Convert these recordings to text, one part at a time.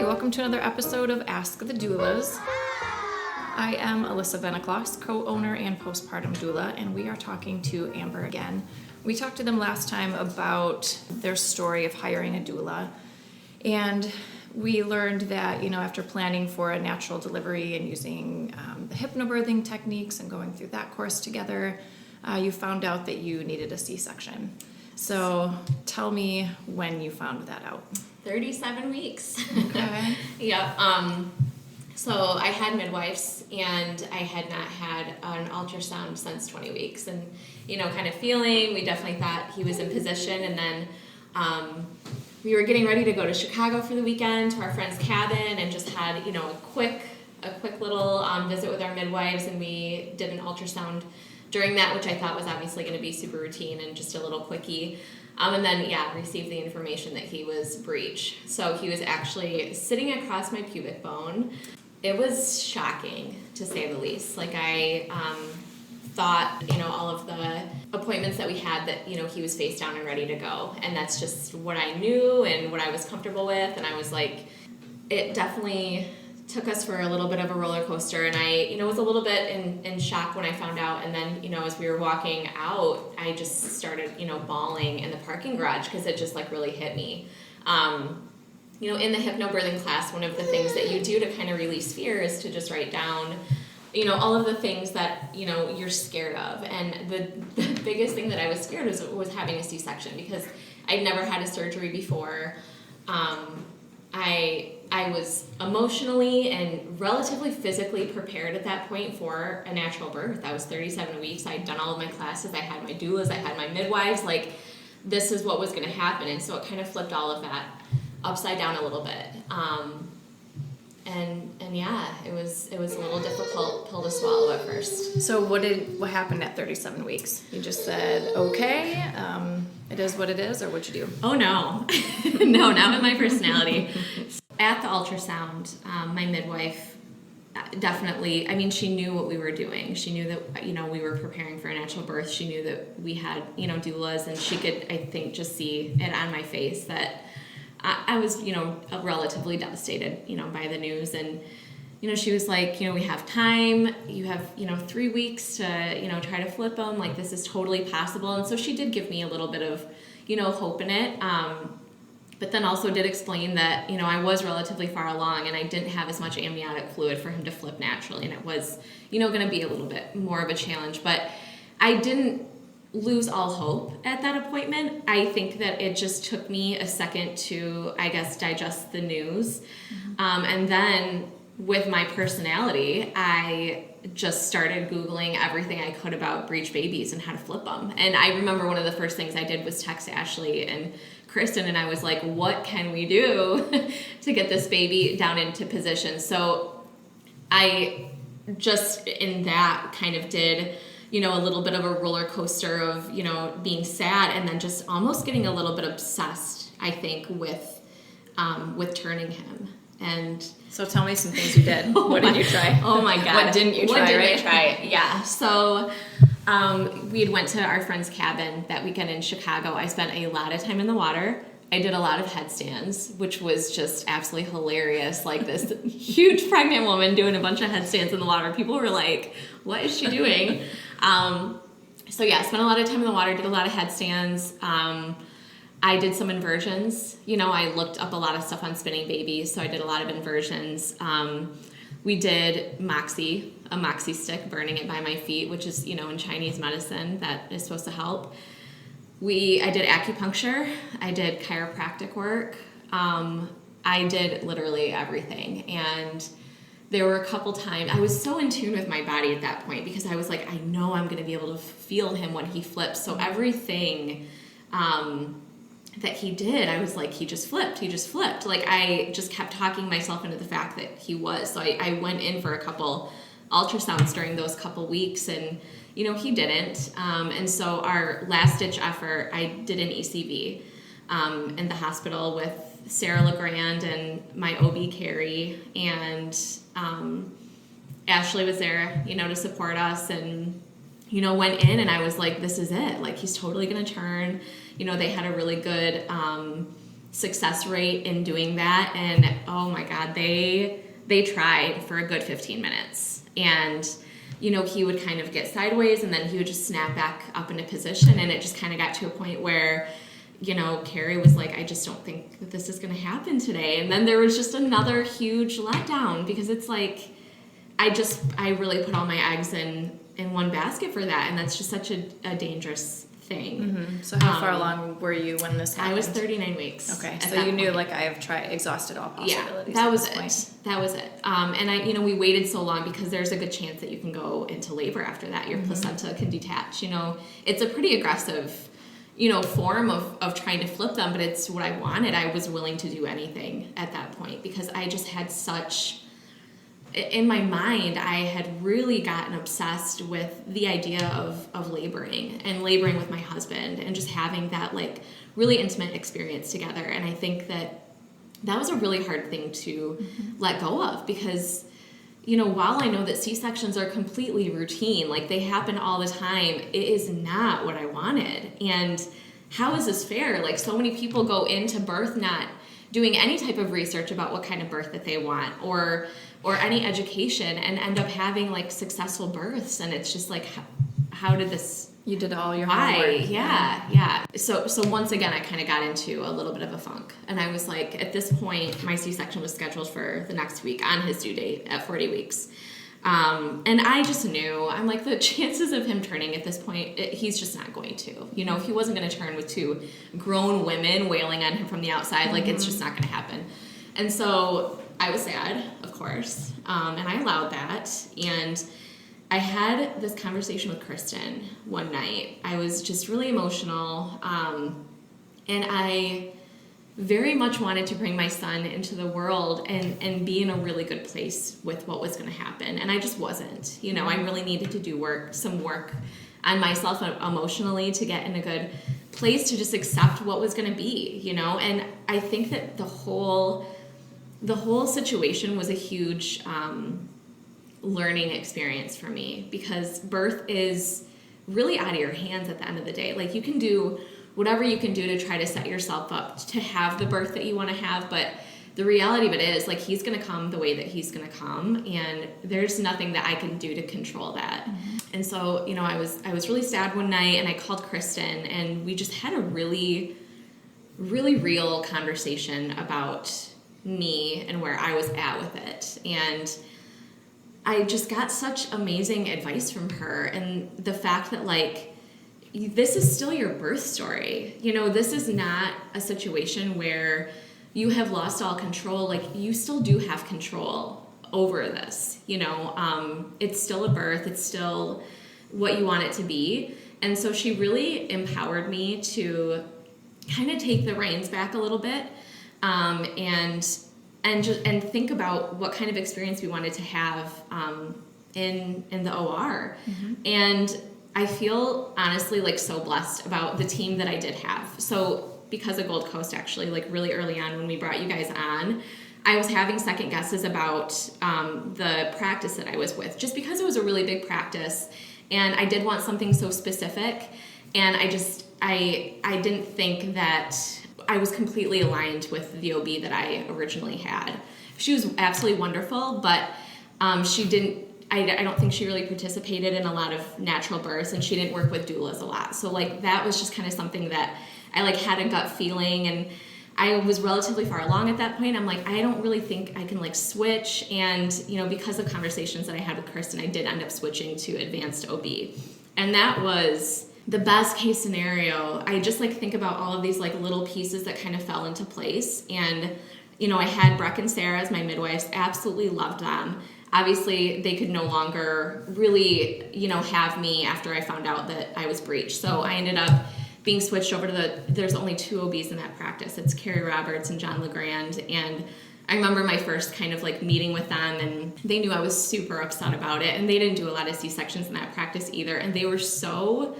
welcome to another episode of Ask the Doulas. I am Alyssa Veneklos, co-owner and postpartum doula, and we are talking to Amber again. We talked to them last time about their story of hiring a doula, and we learned that, after planning for a natural delivery and using the hypnobirthing techniques and going through that course together, you found out that you needed a C-section. So tell me when you found that out. 37 weeks. Okay. Yep. So I had midwives, and I had not had an ultrasound since 20 weeks. And, kind of feeling, we definitely thought he was in position. And then we were getting ready to go to Chicago for the weekend to our friend's cabin, and just had, a quick little visit with our midwives. And we did an ultrasound during that, which I thought was obviously going to be super routine and just a little quickie. And then, received the information that he was breech. So he was actually sitting across my pubic bone. It was shocking, to say the least. Like, I thought, all of the appointments that we had that, he was face down and ready to go. And that's just what I knew and what I was comfortable with. And I was like, it definitely took us for a little bit of a roller coaster, and I, was a little bit in shock when I found out. And then, as we were walking out, I just started, bawling in the parking garage because it just really hit me. In the hypnobirthing class, one of the things that you do to kind of release fear is to just write down, all of the things that, you're scared of. And the biggest thing that I was scared of was having a C-section, because I'd never had a surgery before. I was emotionally and relatively physically prepared at that point for a natural birth. I was 37 weeks. I'd done all of my classes. I had my doulas. I had my midwives. This is what was going to happen. And so it kind of flipped all of that upside down a little bit. It was a little difficult pill to swallow at first. So what happened at 37 weeks? You just said, okay, it is what it is, or what'd you do? Oh, no. No, not with my personality. At the ultrasound, my midwife definitely, she knew what we were doing. She knew that, we were preparing for a natural birth. She knew that we had, doulas, and she could, I think, just see it on my face that I was, relatively devastated, by the news. And, she was like, we have time. You have, 3 weeks to, try to flip them. This is totally possible. And so she did give me a little bit of, hope in it. But then also did explain that, I was relatively far along, and I didn't have as much amniotic fluid for him to flip naturally. And it was, going to be a little bit more of a challenge. But I didn't lose all hope at that appointment. I think that it just took me a second to, digest the news. Mm-hmm. And then with my personality, I just started Googling everything I could about breech babies and how to flip them. And I remember one of the first things I did was text Ashley and Kristen, and I was like, what can we do to get this baby down into position? So I just, in that, kind of did, a little bit of a roller coaster of, being sad, and then just almost getting a little bit obsessed, I think, with turning him. And so tell me some things you did. What did you try? Oh my God. What didn't you try, What did right? I try? Yeah. So we had went to our friend's cabin that weekend in Chicago. I spent a lot of time in the water. I did a lot of headstands, which was just absolutely hilarious. This huge pregnant woman doing a bunch of headstands in the water. People were like, what is she doing? Spent a lot of time in the water, did a lot of headstands. I did some inversions. I looked up a lot of stuff on spinning babies, so I did a lot of inversions. We did Moxie, a Moxie stick, burning it by my feet, which is, in Chinese medicine, that is supposed to help. I did acupuncture. I did chiropractic work. I did literally everything. And there were a couple times, I was so in tune with my body at that point, because I was like, I know I'm going to be able to feel him when he flips. So everything that he did, I was like, he just flipped. I just kept talking myself into the fact that he was. So I went in for a couple ultrasounds during those couple weeks, and, he didn't. And so our last ditch effort, I did an ECV in the hospital with Sarah LeGrand and my OB Carrie, and Ashley was there, to support us, and, went in, and I was like, this is it. He's totally going to turn. They had a really good success rate in doing that. And oh my God, they tried for a good 15 minutes. And, you know, he would kind of get sideways and then he would just snap back up into position. And it just kind of got to a point where, you know, Carrie was like, I just don't think that this is going to happen today. And then there was just another huge letdown because it's like, I really put all my eggs in one basket for that. And that's just such a dangerous thing. Mm-hmm. So how far along were you when this happened? I was 39 weeks. Okay, so you knew like I have exhausted all possibilities. Yeah, that was it. That was it. And we waited so long because there's a good chance that you can go into labor after that. Your placenta can detach. You know, it's a pretty aggressive, you know, form of trying to flip them, but it's what I wanted. I was willing to do anything at that point because I just had such. In my mind, I had really gotten obsessed with the idea of laboring and laboring with my husband and just having that like really intimate experience together. And I think that was a really hard thing to let go of because, you know, while I know that C-sections are completely routine, like they happen all the time, it is not what I wanted. And how is this fair? Like so many people go into birth not doing any type of research about what kind of birth that they want or any education and end up having like successful births. And it's just like, how did this? You did all your homework. Yeah. So once again, I kind of got into a little bit of a funk. And I was like, at this point, my C-section was scheduled for the next week on his due date at 40 weeks. And I just knew, I'm like, the chances of him turning at this point, he's just not going to. You know, if he wasn't going to turn with two grown women wailing on him from the outside, like it's just not going to happen. And so I was sad, of course, and I allowed that. And I had this conversation with Kristen one night. I was just really emotional, and I very much wanted to bring my son into the world and be in a really good place with what was going to happen. And I just wasn't. You know, I really needed to do some work on myself emotionally to get in a good place to just accept what was going to be, you know. And I think that the whole situation was a huge learning experience for me because birth is really out of your hands at the end of the day. Like you can do whatever you can do to try to set yourself up to have the birth that you want to have, but the reality of it is like he's going to come the way that he's going to come, and there's nothing that I can do to control that. And so, you know, I was really sad one night, and I called Kristen, and we just had a really, really real conversation about me and where I was at with it. And I just got such amazing advice from her, and the fact that like this is still your birth story. You know, this is not a situation where you have lost all control. Like you still do have control over this, you know. It's still a birth, it's still what you want it to be. And so she really empowered me to kind of take the reins back a little bit, and think about what kind of experience we wanted to have in the OR. And I feel honestly like so blessed about the team that I did have. So because of Gold Coast, actually, like really early on when we brought you guys on, I was having second guesses about the practice that I was with, just because it was a really big practice, and I did want something so specific, and I didn't think that I was completely aligned with the OB that I originally had. She was absolutely wonderful, but she didn't. I don't think she really participated in a lot of natural births, and she didn't work with doulas a lot. So like that was just kind of something that I like had a gut feeling, and I was relatively far along at that point. I'm like, I don't really think I can like switch. And, you know, because of conversations that I had with Kristen, I did end up switching to advanced OB. And that was the best case scenario. I just like think about all of these like little pieces that kind of fell into place. And, you know, I had Breck and Sarah as my midwives, absolutely loved them. Obviously, they could no longer really, you know, have me after I found out that I was breached. So I ended up being switched over to there's only two OBs in that practice. It's Carrie Roberts and John LeGrand. And I remember my first kind of like meeting with them, and they knew I was super upset about it. And they didn't do a lot of C-sections in that practice either. And they were so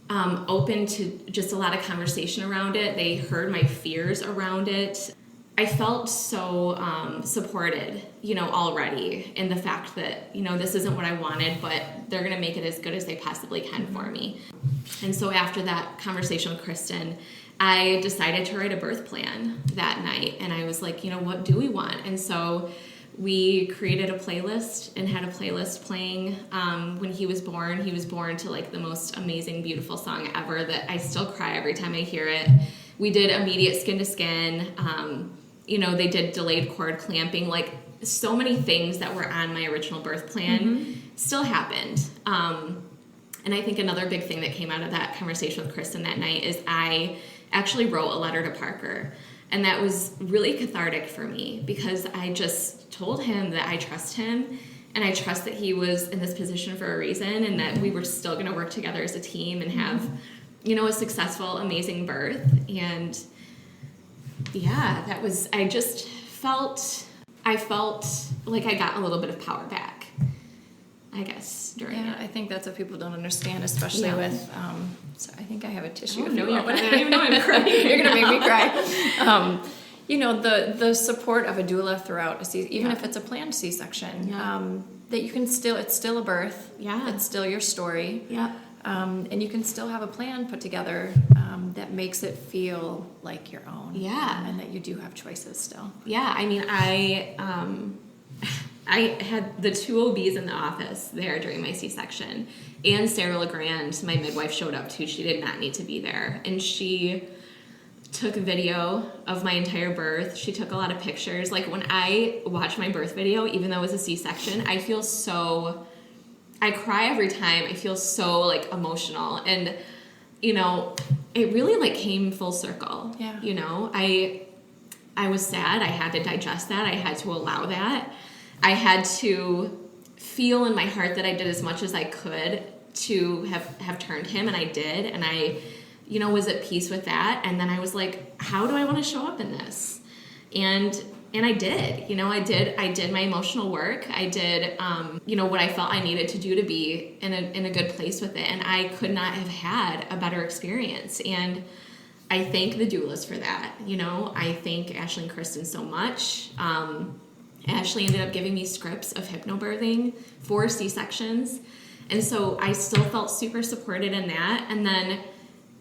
open to just a lot of conversation around it. They heard my fears around it. I felt so supported, already in the fact that, this isn't what I wanted, but they're going to make it as good as they possibly can for me. And so after that conversation with Kristen, I decided to write a birth plan that night. And I was like, what do we want? And so we created a playlist and had a playlist playing when he was born. He was born to like the most amazing, beautiful song ever that I still cry every time I hear it. We did immediate skin to skin. They did delayed cord clamping, like so many things that were on my original birth plan still happened. And I think another big thing that came out of that conversation with Kristen that night is I actually wrote a letter to Parker. And that was really cathartic for me because I just told him that I trust him and I trust that he was in this position for a reason and that we were still going to work together as a team and have, a successful, amazing birth. And yeah, I felt like I got a little bit of power back, I guess, during it. I think that's what people don't understand, especially with, so I think I have a tissue. I don't even know I'm crying. You're going to make me cry. The support of a doula throughout a C, even if it's a planned C-section, that you can it's still a birth. Yeah. It's still your story. Yeah. And you can still have a plan put together that makes it feel like your own. Yeah. And that you do have choices still. Yeah. I mean, I had the 2 OBs in the office there during my C-section, and Sarah LeGrand, my midwife, showed up too. She did not need to be there. And she took video of my entire birth. She took a lot of pictures. Like when I watch my birth video, even though it was a C-section, I cry every time. I feel so like emotional. And, it really like came full circle. Yeah. I was sad. I had to digest that. I had to allow that. I had to feel in my heart that I did as much as I could to have turned him, and I did. And I, was at peace with that. And then I was like, how do I want to show up in this? And I did. I did my emotional work. I did, what I felt I needed to do to be in a good place with it. And I could not have had a better experience. And I thank the doulas for that. I thank Ashley and Kristen so much. Ashley ended up giving me scripts of hypnobirthing for C-sections. And so I still felt super supported in that. And then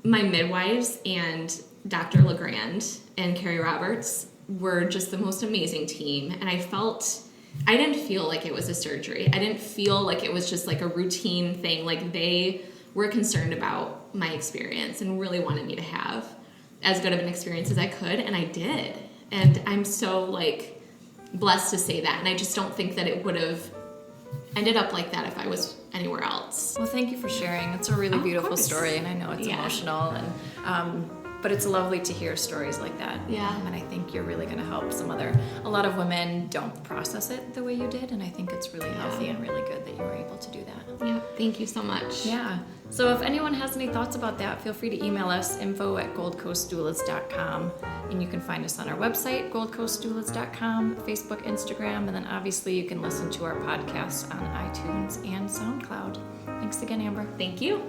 my midwives and Dr. LeGrand and Carrie Roberts were just the most amazing team. And I didn't feel like it was a surgery. I didn't feel like it was just like a routine thing. Like they were concerned about my experience and really wanted me to have as good of an experience as I could. And I did. And I'm so like blessed to say that. And I just don't think that it would have ended up like that if I was anywhere else. Well, thank you for sharing. It's a really beautiful story, and I know it's emotional, and but it's lovely to hear stories like that. Yeah. And I think you're really going to help a lot of women don't process it the way you did, and I think it's really healthy and really good that you were able to do that. Yeah, thank you so much. Yeah. So if anyone has any thoughts about that, feel free to email us, info@goldcoastdoulas.com, and you can find us on our website, goldcoastdoulas.com, Facebook, Instagram, and then obviously you can listen to our podcast on iTunes and SoundCloud. Thanks again, Amber. Thank you.